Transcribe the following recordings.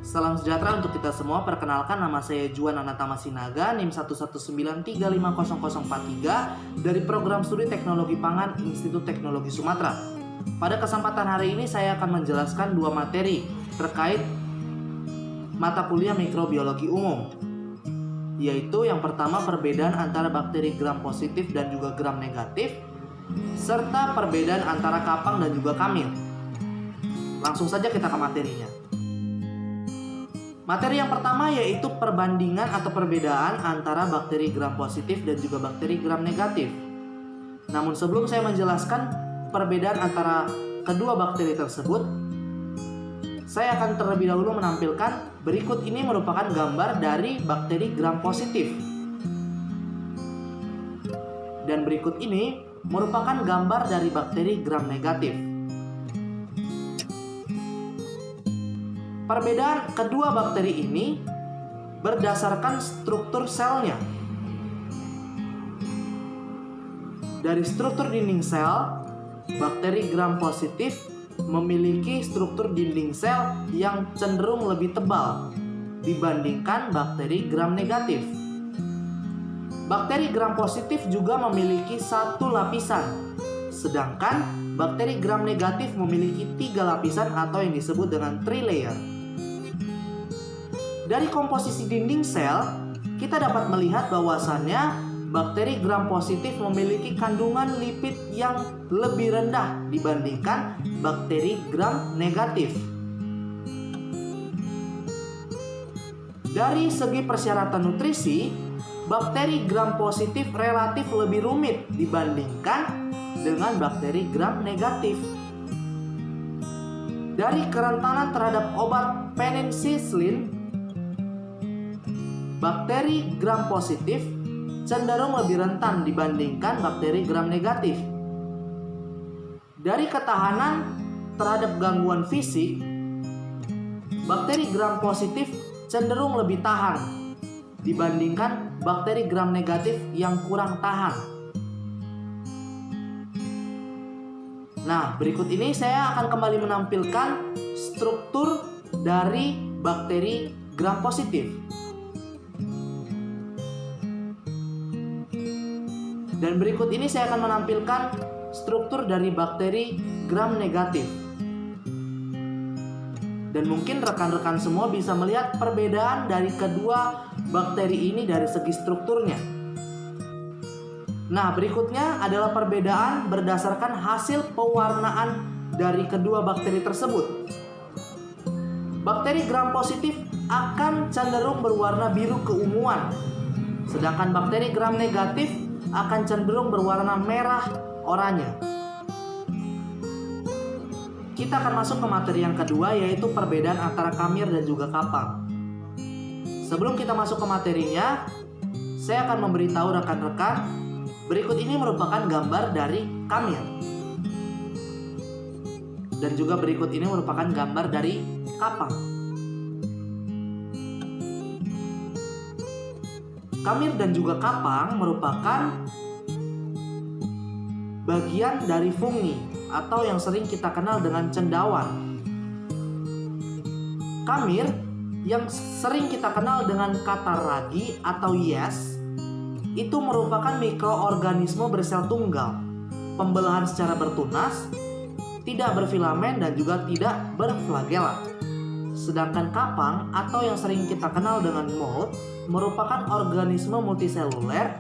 Salam sejahtera untuk kita semua. Perkenalkan, nama saya Juan Anatama Sinaga, NIM 119350043 dari Program Studi Teknologi Pangan Institut Teknologi Sumatera. Pada kesempatan hari ini saya akan menjelaskan dua materi terkait mata kuliah mikrobiologi umum, yaitu yang pertama perbedaan antara bakteri gram positif dan juga gram negatif, serta perbedaan antara kapang dan juga kamil. Langsung saja kita ke materinya. Materi yang pertama yaitu perbandingan atau perbedaan antara bakteri gram positif dan juga bakteri gram negatif. Namun sebelum saya menjelaskan perbedaan antara kedua bakteri tersebut, saya akan terlebih dahulu menampilkan berikut ini merupakan gambar dari bakteri gram positif. Dan berikut ini merupakan gambar dari bakteri gram negatif. Perbedaan kedua bakteri ini berdasarkan struktur selnya. Dari struktur dinding sel, bakteri gram positif memiliki struktur dinding sel yang cenderung lebih tebal dibandingkan bakteri gram negatif. Bakteri gram positif juga memiliki satu lapisan, sedangkan bakteri gram negatif memiliki 3 lapisan atau yang disebut dengan 3 layer. Dari komposisi dinding sel, kita dapat melihat bahwasannya bakteri gram positif memiliki kandungan lipid yang lebih rendah dibandingkan bakteri gram negatif. Dari segi persyaratan nutrisi, bakteri gram positif relatif lebih rumit dibandingkan dengan bakteri gram negatif. Dari kerentanan terhadap obat penicillin, bakteri gram positif cenderung lebih rentan dibandingkan bakteri gram negatif. Dari ketahanan terhadap gangguan fisik, bakteri gram positif cenderung lebih tahan dibandingkan bakteri gram negatif yang kurang tahan. Nah, berikut ini saya akan kembali menampilkan struktur dari bakteri gram positif. Dan berikut ini saya akan menampilkan struktur dari bakteri gram negatif. Dan mungkin rekan-rekan semua bisa melihat perbedaan dari kedua bakteri ini dari segi strukturnya. Nah, berikutnya adalah perbedaan berdasarkan hasil pewarnaan dari kedua bakteri tersebut. Bakteri gram positif akan cenderung berwarna biru keunguan, sedangkan bakteri gram negatif akan cenderung berwarna merah oranye. Kita akan masuk ke materi yang kedua, yaitu perbedaan antara kamir dan juga kapang. Sebelum kita masuk ke materinya, saya akan memberitahu rekan-rekan, berikut ini merupakan gambar dari kamir. Dan juga berikut ini merupakan gambar dari kapang. Kamir dan juga kapang merupakan bagian dari fungi atau yang sering kita kenal dengan cendawan. Kamir yang sering kita kenal dengan kata ragi atau yes itu merupakan mikroorganisme bersel tunggal, pembelahan secara bertunas, tidak berfilamen dan juga tidak berflagela. Sedangkan kapang atau yang sering kita kenal dengan mold merupakan organisme multiseluler,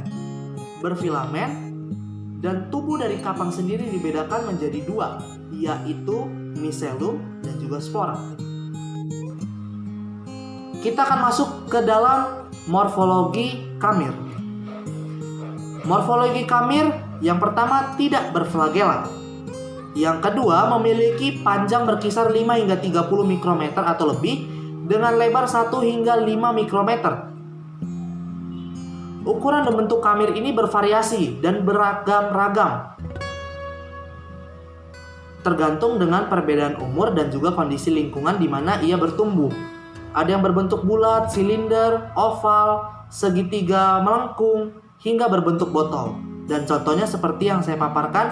berfilamen, dan tubuh dari kapang sendiri dibedakan menjadi dua, yaitu micelum dan juga spora. Kita akan masuk ke dalam morfologi kamir. Morfologi kamir yang pertama tidak berflagela. Yang kedua memiliki panjang berkisar 5 hingga 30 mikrometer atau lebih dengan lebar 1 hingga 5 mikrometer. Ukuran dan bentuk kamir ini bervariasi dan beragam-ragam, tergantung dengan perbedaan umur dan juga kondisi lingkungan di mana ia bertumbuh. Ada yang berbentuk bulat, silinder, oval, segitiga, melengkung, hingga berbentuk botol. Dan contohnya seperti yang saya paparkan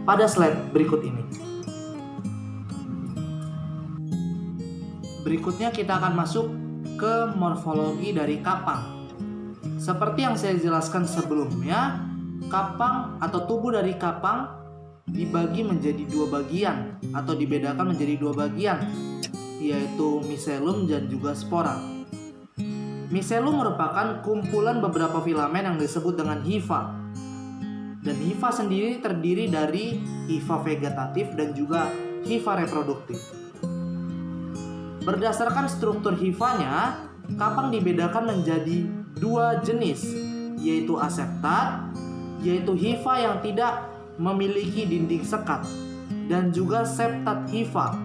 pada slide berikut ini. Berikutnya kita akan masuk ke morfologi dari kapang. Seperti yang saya jelaskan sebelumnya, kapang atau tubuh dari kapang dibagi menjadi dua bagian atau dibedakan menjadi dua bagian, yaitu micelum dan juga spora. Micelum merupakan kumpulan beberapa filamen yang disebut dengan hifa. Dan hifa sendiri terdiri dari hifa vegetatif dan juga hifa reproduktif. Berdasarkan struktur hifanya, kapang dibedakan menjadi dua jenis, yaitu aseptat, yaitu hifa yang tidak memiliki dinding sekat, dan juga septat hifa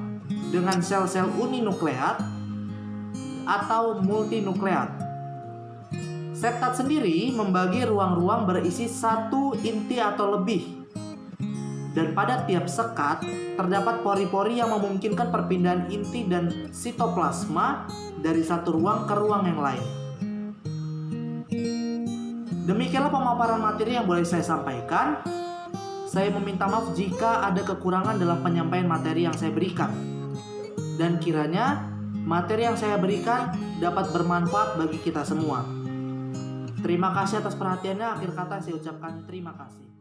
dengan sel-sel uninukleat atau multinukleat. Septat sendiri membagi ruang-ruang berisi satu inti atau lebih, dan pada tiap sekat terdapat pori-pori yang memungkinkan perpindahan inti dan sitoplasma dari satu ruang ke ruang yang lain. Demikianlah pemaparan materi yang boleh saya sampaikan. Saya meminta maaf jika ada kekurangan dalam penyampaian materi yang saya berikan. Dan kiranya materi yang saya berikan dapat bermanfaat bagi kita semua. Terima kasih atas perhatiannya. Akhir kata saya ucapkan terima kasih.